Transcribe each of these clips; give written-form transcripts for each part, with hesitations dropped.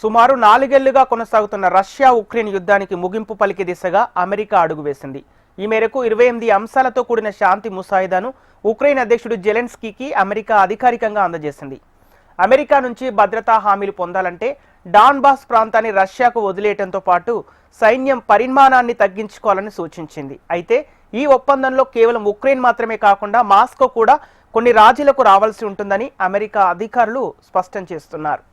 సుమారు 4 ఏళ్లుగా కొనసాగుతున్న రష్యా ఉక్రెయిన్ యుద్ధానికి ముగింపు పలికే దిశగా అమెరికా అడుగు వేసింది. ఈ మేరకు 28 అంశాలతో కూడిన శాంతి ముసాయిదాను ఉక్రెయిన్ అధ్యక్షుడు జెలెన్స్కీకి అమెరికా అధికారికంగా అందజేసింది. అమెరికా నుంచి భద్రతా హామీలు పొందాలంటే డాన్బాస్ ప్రాంతాన్ని రష్యాకు వదిలేయడంతో పాటు సైన్యం పరిమాణాన్ని తగ్గించుకోవాలని సూచించింది. అయితే ఈ ఒప్పందంలో కేవలం ఉక్రెయిన్ మాత్రమే కాకుండా మాస్కో కూడా కొన్ని రాజీలకు రావాల్సి ఉంటుందని అమెరికా అధికారులు స్పష్టం చేస్తున్నారు.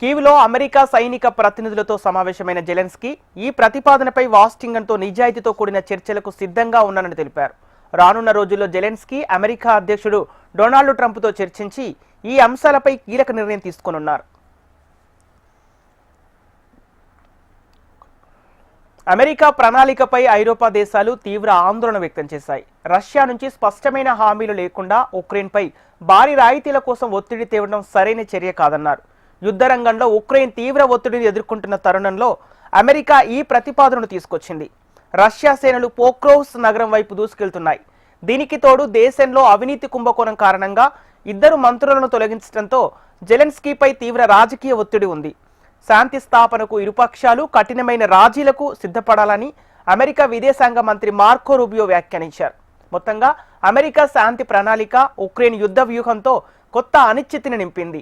కీవ్లో అమెరికా సైనిక ప్రతినిధులతో సమావేశమైన జెలెన్స్కీ ఈ ప్రతిపాదనపై వాషింగ్టన్తో నిజాయితీతో కూడిన చర్చలకు సిద్ధంగా ఉన్నానని తెలిపారు. రానున్న రోజుల్లో జెలెన్స్కీ అమెరికా అధ్యక్షుడు డొనాల్డ్ ట్రంప్తో చర్చించి ఈ అంశాలపై కీలక నిర్ణయం తీసుకోనున్నారు. అమెరికా ప్రణాళికపై ఐరోపా దేశాలు తీవ్ర ఆందోళన వ్యక్తం చేశాయి. రష్యా నుంచి స్పష్టమైన హామీలు లేకుండా ఉక్రెయిన్పై భారీ రాయితీల కోసం ఒత్తిడి తేవడం సరైన చర్య కాదన్నారు. యుద్ధ రంగంలో ఉక్రెయిన్ తీవ్ర ఒత్తిడిని ఎదుర్కొంటున్న తరుణంలో అమెరికా ఈ ప్రతిపాదనను తీసుకొచ్చింది. రష్యా సేనలు పోక్రోవ్స్ నగరం వైపు దూసుకెళ్తున్నాయి. దీనికి తోడు దేశంలో అవినీతి కుంభకోణం కారణంగా 2 మంత్రులను తొలగించడంతో జెలెన్స్కీపై తీవ్ర రాజకీయ ఒత్తిడి ఉంది. శాంతి స్థాపనకు ఇరుపక్షాలు కఠినమైన రాజీలకు సిద్ధపడాలని అమెరికా విదేశాంగ మంత్రి మార్కో రూబియో వ్యాఖ్యానించారు. మొత్తంగా అమెరికా శాంతి ప్రణాళిక ఉక్రెయిన్ యుద్ధ వ్యూహంతో కొత్త అనిశ్చితిని నింపింది.